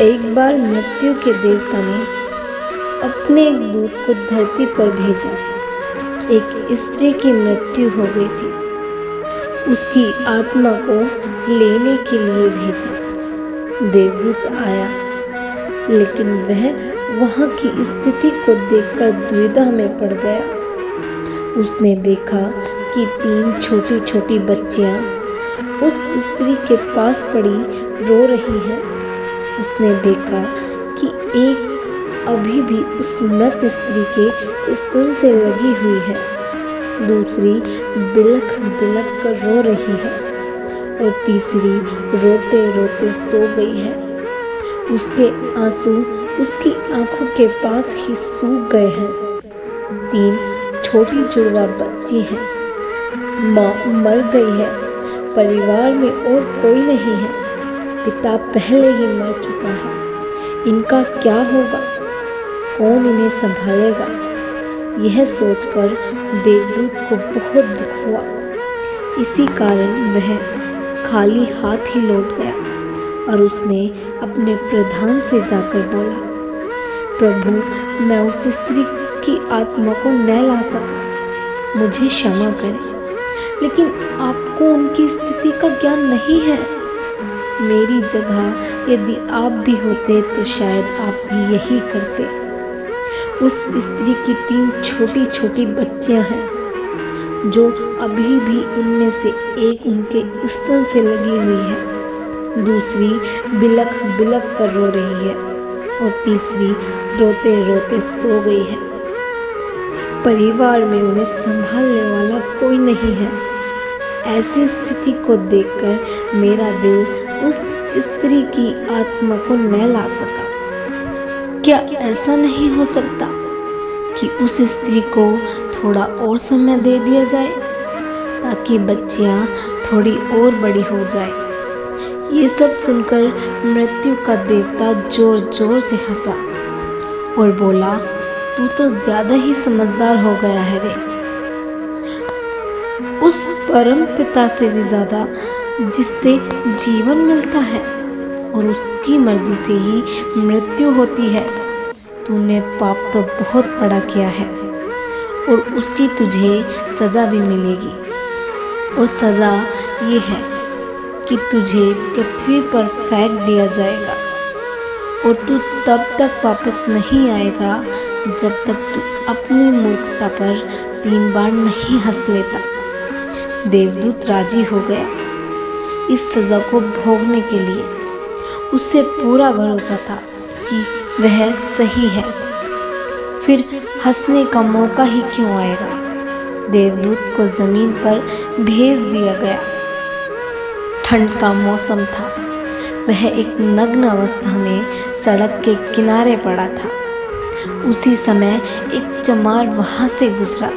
एक बार मृत्यु के देवता ने अपने एक दूत को धरती पर भेजा। एक स्त्री की मृत्यु हो गई थी। उसकी आत्मा को लेने के लिए भेजा। देवदूत आया, लेकिन वह वहां की स्थिति को देखकर दुविधा में पड़ गया। उसने देखा कि 3 छोटी छोटी बच्चियां उस स्त्री के पास पड़ी रो रही हैं। उसने देखा कि एक अभी भी उस मृत स्त्री के स्तन से लगी हुई है, दूसरी बिलख बिलख कर रो रही है और तीसरी रोते रोते सो गई है। उसके आंसू उसकी आंखों के पास ही सूख गए हैं। 3 छोटी जुड़वा बच्ची हैं। माँ मर गई है। परिवार में और कोई नहीं है। पिता पहले ही मर चुका है। इनका क्या होगा? कौन इन्हें संभालेगा? यह सोचकर देवदूत को बहुत दुख हुआ। इसी कारण वह खाली हाथ ही लौट गया और उसने अपने प्रधान से जाकर बोला, प्रभु, मैं उस स्त्री की आत्मा को न ला सका, मुझे क्षमा करें। लेकिन आपको उनकी स्थिति का ज्ञान नहीं है। मेरी जगह यदि आप भी होते तो शायद आप भी यही करते। उस स्त्री की 3 छोटी छोटी बच्चियां हैं, जो अभी भी उनमें से एक उनके स्तन से लगी हुई है, दूसरी बिलख बिलख कर रो रही है और तीसरी रोते रोते सो गई है। परिवार में उन्हें संभालने वाला कोई नहीं है। ऐसी स्थिति को देखकर मेरा दिल उस स्त्री की आत्मा को न ला सका। क्या ऐसा नहीं हो सकता कि उस स्त्री को थोड़ा और समय दे दिया जाए, ताकि बच्चियां थोड़ी और बड़ी हो जाए? ये सब सुनकर मृत्यु का देवता जोर जोर से हंसा और बोला, तू तो ज्यादा ही समझदार हो गया है रे। उस परम पिता से भी ज्यादा जिससे जीवन मिलता है और उसकी मर्जी से ही मृत्यु होती है, तूने पाप तो बहुत बड़ा किया है और उसकी तुझे सजा भी मिलेगी। और सजा ये है कि तुझे पृथ्वी पर फेंक दिया जाएगा और तू तब तक वापस नहीं आएगा जब तक तू अपनी मूर्खता पर 3 बार नहीं हंस लेता। देवदूत राजी हो गया। इस सजा को भोगने के लिए उससे पूरा भरोसा था कि वह सही है। फिर हंसने का मौका ही क्यों आएगा? देवदूत को जमीन पर भेज दिया गया। ठंड का मौसम था। वह एक नग्न अवस्था में सड़क के किनारे पड़ा था। उसी समय एक चमार वहां से गुजरा।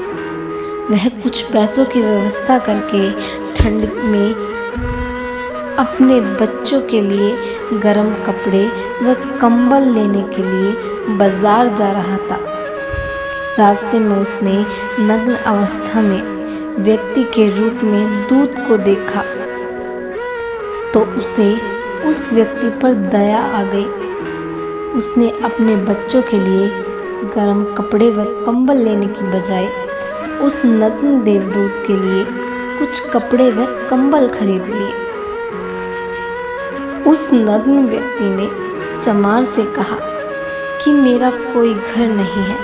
वह कुछ पैसों की व्यवस्था करके ठंड में अपने बच्चों के लिए गर्म कपड़े व कंबल लेने के लिए बाजार जा रहा था। रास्ते में उसने नग्न अवस्था में व्यक्ति के रूप में दूत को देखा, तो उसे उस व्यक्ति पर दया आ गई। उसने अपने बच्चों के लिए गर्म कपड़े व कंबल लेने की बजाय उस नग्न देवदूत के लिए कुछ कपड़े व कंबल खरीद लिए। उस नग्न व्यक्ति ने चमार से कहा कि मेरा कोई घर नहीं है,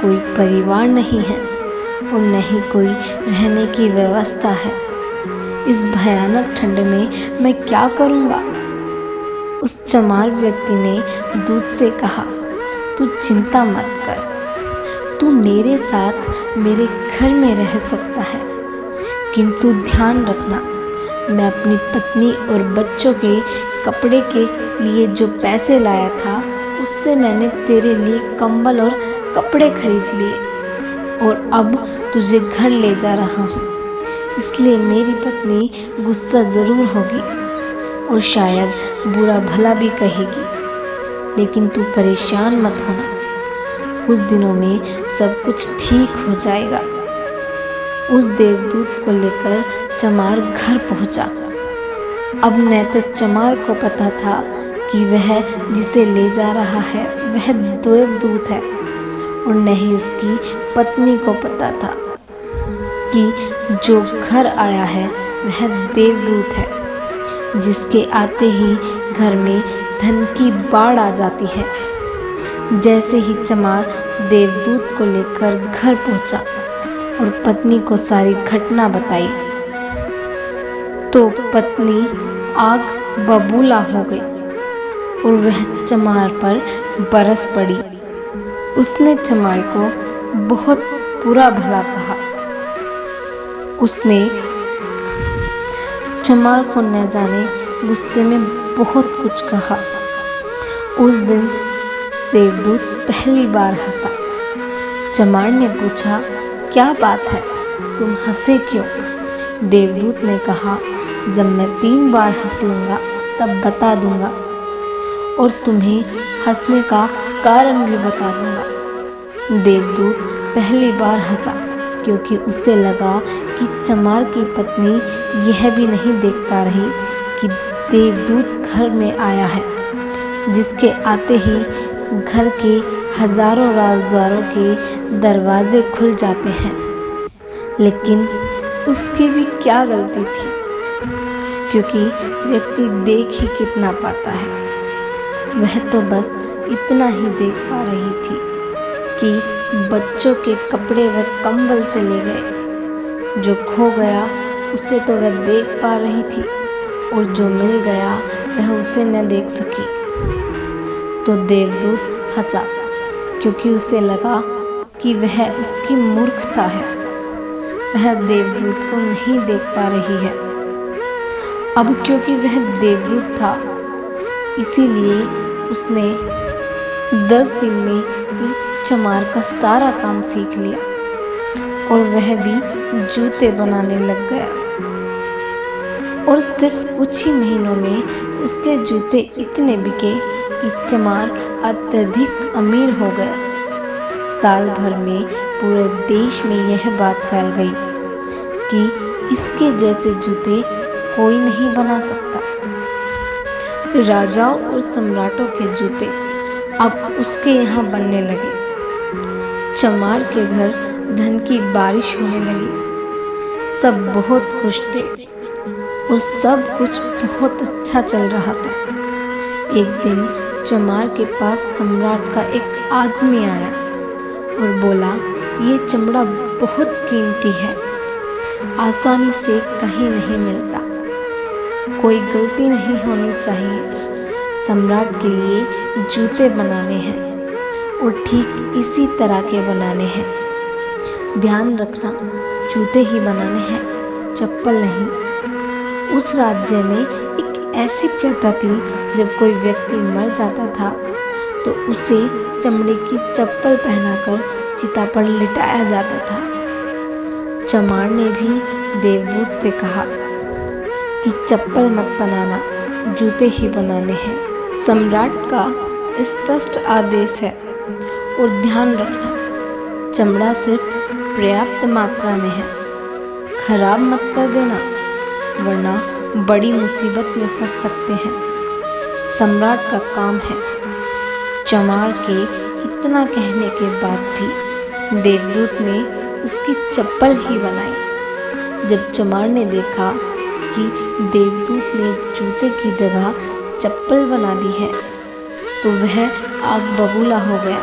कोई परिवार नहीं है और न ही कोई रहने की व्यवस्था है। इस भयानक ठंड में मैं क्या करूंगा? उस चमार व्यक्ति ने दूत से कहा, तू चिंता मत कर, तू मेरे साथ मेरे घर में रह सकता है, किंतु ध्यान रखना, मैं अपनी पत्नी और बच्चों के कपड़े के लिए जो पैसे लाया था, उससे मैंने तेरे लिए कंबल और कपड़े खरीद लिए और अब तुझे घर ले जा रहा हूँ। इसलिए मेरी पत्नी गुस्सा जरूर होगी और शायद बुरा भला भी कहेगी, लेकिन तू परेशान मत होना। कुछ दिनों में सब कुछ ठीक हो जाएगा। उस देवदूत को लेकर चमार घर पहुंचा। अब न तो चमार को पता था कि वह जिसे ले जा रहा है वह देवदूत है, और न ही उसकी पत्नी को पता था कि जो घर आया है वह देवदूत है, जिसके आते ही घर में धन की बाढ़ आ जाती है। जैसे ही चमार देवदूत को लेकर घर पहुंचा और पत्नी को सारी घटना बताई, तो पत्नी आग बबूला हो गई और वह चमार पर बरस पड़ी। उसने चमार को बहुत बुरा भला कहा। उसने चमार को न जाने गुस्से में बहुत कुछ कहा। उस दिन देवदूत पहली बार हंसा। चमार ने पूछा, क्या बात है, तुम हंसे क्यों? देवदूत ने कहा, जब मैं 3 बार हंस लूंगा तब बता दूंगा, और तुम्हें हंसने का कारण भी बता दूंगा। देवदूत पहली बार हंसा क्योंकि उसे लगा कि चमार की पत्नी यह भी नहीं देख पा रही कि देवदूत घर में आया है, जिसके आते ही घर के हजारों राजद्वारों के दरवाजे खुल जाते हैं। लेकिन उसकी भी क्या गलती थी, क्योंकि व्यक्ति देख ही कितना पाता है। वह तो बस इतना ही देख पा रही थी कि बच्चों के कपड़े व कंबल चले गए। जो खो गया उसे तो वह देख पा रही थी, और जो मिल गया वह उसे न देख सकी। तो देवदूत हंसा क्योंकि उसे लगा कि वह उसकी मूर्खता है। वह देवदूत को नहीं देख पा रही है। अब क्योंकि वह देवदूत था, इसीलिए उसने 10 दिन में ही चमार का सारा काम सीख लिया, और वह भी जूते बनाने लग गया। और सिर्फ कुछ ही महीनों में उसके जूते इतने बिके कि चमार अत्यधिक अमीर हो गया। साल भर में पूरे देश में यह बात फैल गई कि इसके जैसे जूते कोई नहीं बना सकता। राजाओं और सम्राटों के जूते अब उसके यहाँ बनने लगे। चमार के घर धन की बारिश होने लगी। सब बहुत खुश थे और सब कुछ बहुत अच्छा चल रहा था। एक दिन चमार के पास सम्राट का एक आदमी आया और बोला, ये चमड़ा बहुत कीमती है, आसानी से कहीं नहीं मिलता, कोई गलती नहीं होनी चाहिए। सम्राट के लिए जूते बनाने हैं और ठीक इसी तरह के बनाने हैं। ध्यान रखना, जूते ही बनाने हैं, चप्पल नहीं। उस राज्य में एक ऐसी प्रथा थी, जब कोई व्यक्ति मर जाता था तो उसे चमड़े की चप्पल पहनाकर चिता पर लिटाया जाता था। चमार ने भी देवदूत से कहा कि चप्पल मत बनाना, जूते ही बनाने हैं। सम्राट का स्पष्ट आदेश है, और ध्यान रखना, चमड़ा सिर्फ पर्याप्त मात्रा में है, खराब मत कर देना, वरना बड़ी मुसीबत में फंस सकते हैं। सम्राट का काम है। चमार के इतना कहने के बाद भी देवदूत ने उसकी चप्पल ही बनाई। जब चमार ने देखा कि देवदूत ने जूते की जगह चप्पल बना दी है, तो वह आग बबूला हो गया।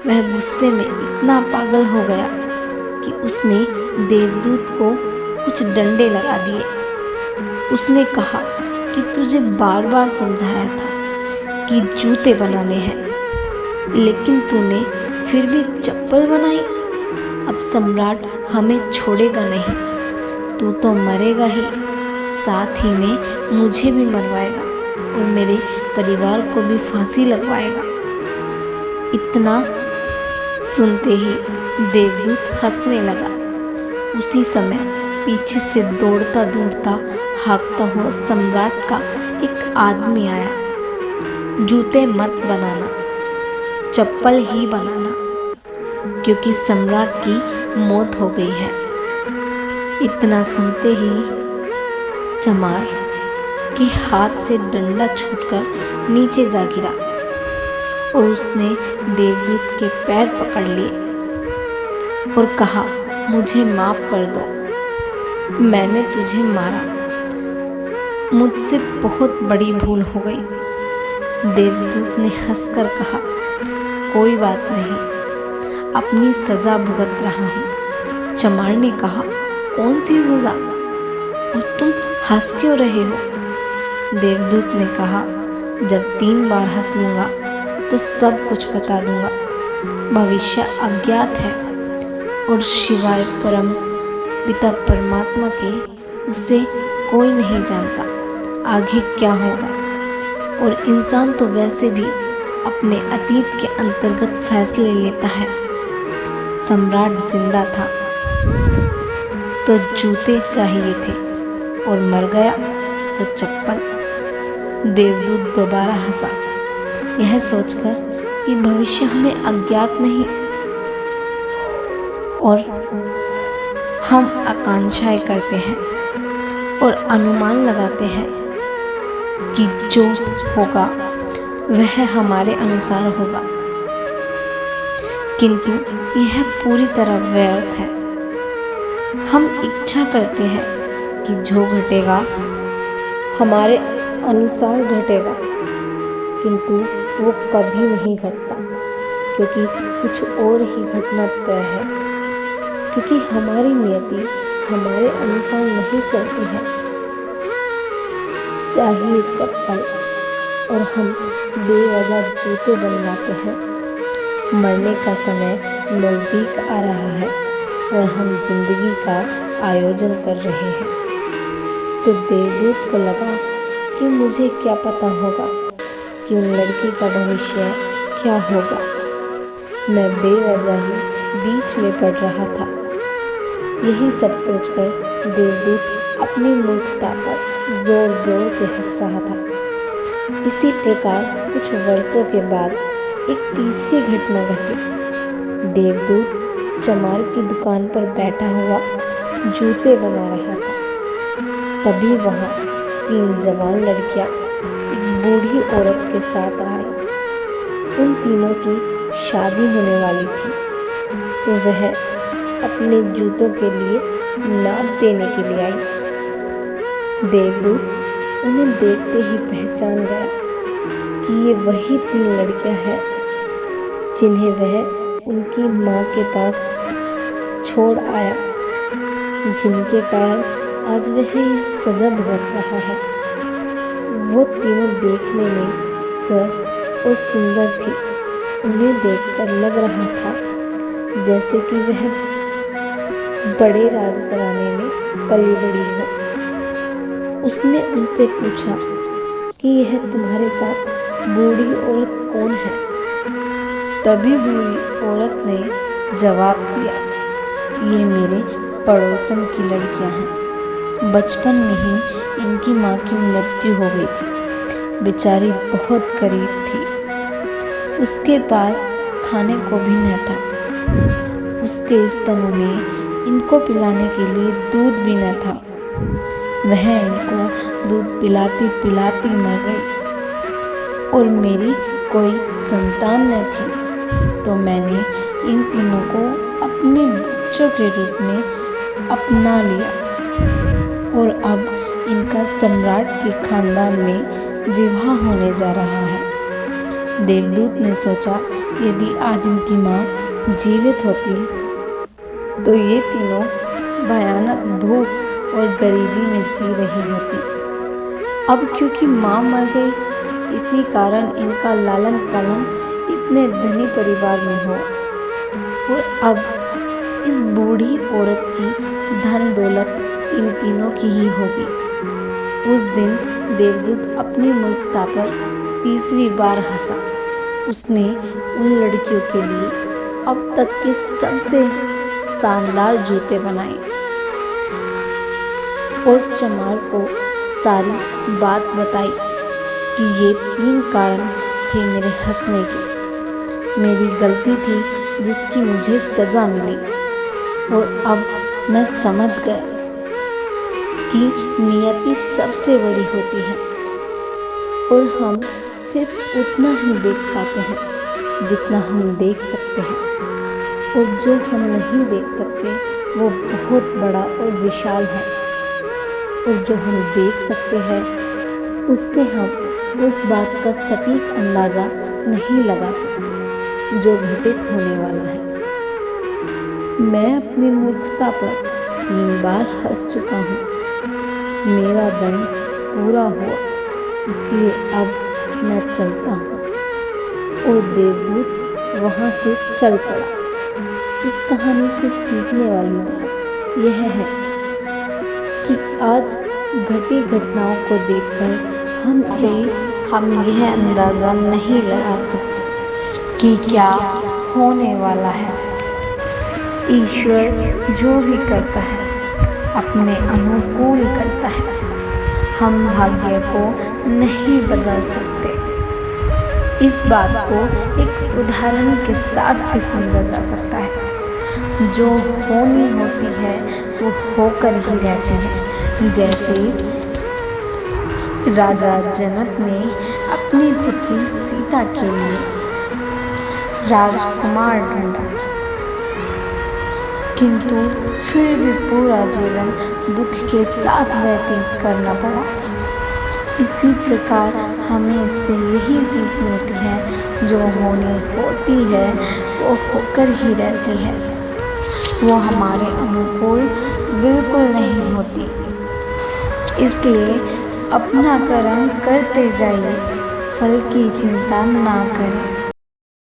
वह गुस्से में इतना पागल हो गया कि उसने देवदूत को कुछ डंडे लगा दिए। उसने कहा कि तुझे बार बार समझाया था कि जूते बनाने हैं, लेकिन तूने फिर भी चप्पल बनाई। अब सम्राट हमें छोड़ेगा नहीं, तू तो मरेगा ही, साथ ही में मुझे भी मरवाएगा और मेरे परिवार को भी फांसी लगवाएगा। इतना सुनते ही देवदूत हंसने लगा। उसी समय पीछे से दौड़ता दौड़ता भागता हुआ सम्राट का एक आदमी आया। जूते मत बनाना, चप्पल ही बनाना, क्योंकि सम्राट की मौत हो गई है। इतना सुनते ही चमार के हाथ से डंडा छूटकर नीचे जा गिरा और उसने देवदूत के पैर पकड़ लिए और कहा, मुझे माफ कर दो, मैंने तुझे मारा, मुझसे बहुत बड़ी भूल हो गई। देवदूत ने हंसकर कहा, कोई बात नहीं, अपनी सजा भुगत रहा हूं। चमार ने कहा, कौन सी सजा, और तुम हंस क्यों रहे हो? देवदूत ने कहा, जब 3 बार हंस लूंगा तो सब कुछ बता दूंगा। भविष्य अज्ञात है और शिवाय परम पिता परमात्मा के उसे कोई नहीं जानता आगे क्या होगा। और इंसान तो वैसे भी अपने अतीत के अंतर्गत फैसले लेता है। सम्राट जिंदा था तो जूते चाहिए थे और मर गया तो चप्पल। देवदूत दोबारा हंसा, यह सोचकर कि भविष्य हमें अज्ञात नहीं और हम आकांक्षाएं करते हैं और अनुमान लगाते हैं कि जो होगा वह हमारे अनुसार होगा, किंतु यह पूरी तरह व्यर्थ है। हम इच्छा करते हैं कि जो घटेगा हमारे अनुसार घटेगा, किंतु वो कभी नहीं घटता, क्योंकि कुछ और ही घटना तय है, क्योंकि हमारी नियति हमारे अनुसार नहीं चलती है। चाहिए चप्पल और हम बेवजह जूते बनवाते हैं। मरने का समय नजदीक आ रहा है और हम जिंदगी का आयोजन कर रहे हैं। तो देवदूत को लगा कि मुझे क्या पता होगा कि उन लड़की का भविष्य क्या होगा। मैं बेवजह ही बीच में पड़ रहा था। यही सब सोचकर देवदूत अपनी मूर्खता पर जोर जोर से हंस रहा था। इसी प्रकार कुछ वर्षों के बाद एक तीसरी घटना घटी। देवदूत चमार की दुकान पर बैठा हुआ जूते बना रहा था। तभी वहां 3 जवान लड़कियां एक बूढ़ी औरत के साथ आई। उन तीनों की शादी होने वाली थी, तो वह अपने जूतों के लिए नाप देने के लिए आई। देवदूत उन्हें देखते ही पहचान गया कि ये वही 3 लड़कियां हैं जिन्हें वह उनकी मां के पास छोड़ आया, जिनके कारण आज वह यह सजा भुगत रहा है। वो तीनों देखने में स्वस्थ और सुंदर थी। उन्हें देखकर लग रहा था जैसे कि वह बड़े राजघराने में पली बड़ी हो। उसने उनसे पूछा कि यह तुम्हारे साथ बूढ़ी औरत कौन है? तभी बूढ़ी औरत ने जवाब दिया, ये मेरे पड़ोसन की लड़कियां हैं। बचपन में ही इनकी मां की मृत्यु हो गई थी। बेचारी बहुत गरीब थी, उसके पास खाने को भी न था। उसके स्तनों में इनको पिलाने के लिए दूध भी न था। वह इनको दूध पिलाती पिलाती मर गई और मेरी कोई संतान न थी। तो मैंने इन तीनों को अपने बच्चों के रूप में अपना लिया और अब इनका सम्राट के खानदान में विवाह होने जा रहा है। देवदूत ने सोचा, यदि आज इनकी मां जीवित होती तो ये तीनों भयानक भूख और गरीबी में जी रही होती। अब क्योंकि मां मर गई, इसी कारण इनका लालन पालन इतने धनी परिवार में हो और अब इस बूढ़ी औरत की धन दौलत इन तीनों की ही होगी। उस दिन देवदूत अपनी मूर्खता पर तीसरी बार हंसा। उसने उन लड़कियों के लिए अब तक के सबसे शानदार जूते बनाए और चमार को सारी बात बताई कि ये 3 कारण थे मेरे हंसने के। मेरी गलती थी जिसकी मुझे सजा मिली और अब मैं समझ गया जिसकी नियति सबसे बड़ी होती है, और हम सिर्फ उतना ही देख पाते हैं जितना हम देख सकते हैं, और जो हम नहीं देख सकते वो बहुत बड़ा और विशाल है, और जो हम देख सकते हैं उससे हम उस बात का सटीक अंदाजा नहीं लगा सकते जो घटित होने वाला है। मैं अपनी मूर्खता पर 3 बार हंस चुका हूँ। मेरा दंड पूरा हुआ, इसलिए अब मैं चलता हूँ। और देवदूत वहां से चल पड़ा। इस कहानी से सीखने वाली बात यह है कि आज घटी घटनाओं को देखकर हम यह अंदाजा नहीं लगा सकते कि क्या होने वाला है। ईश्वर जो भी करता है अपने अनुकूल करता है। हम भाग्य को नहीं बदल सकते। इस बात को एक उदाहरण के साथ भी समझा जा सकता है। जो होनी होती है वो होकर ही रहती है। जैसे राजा जनक ने अपनी पुत्री सीता के लिए राजकुमार ढूंढा, किंतु फिर भी पूरा जीवन दुख के साथ व्यतीत करना पड़ा। इसी प्रकार हमें इससे यही सीख मिलती है, जो होनी होती है वो होकर ही रहती है। वो हमारे अनुकूल बिल्कुल नहीं होती। इसलिए अपना कर्म करते जाइए, फल की चिंता ना करें।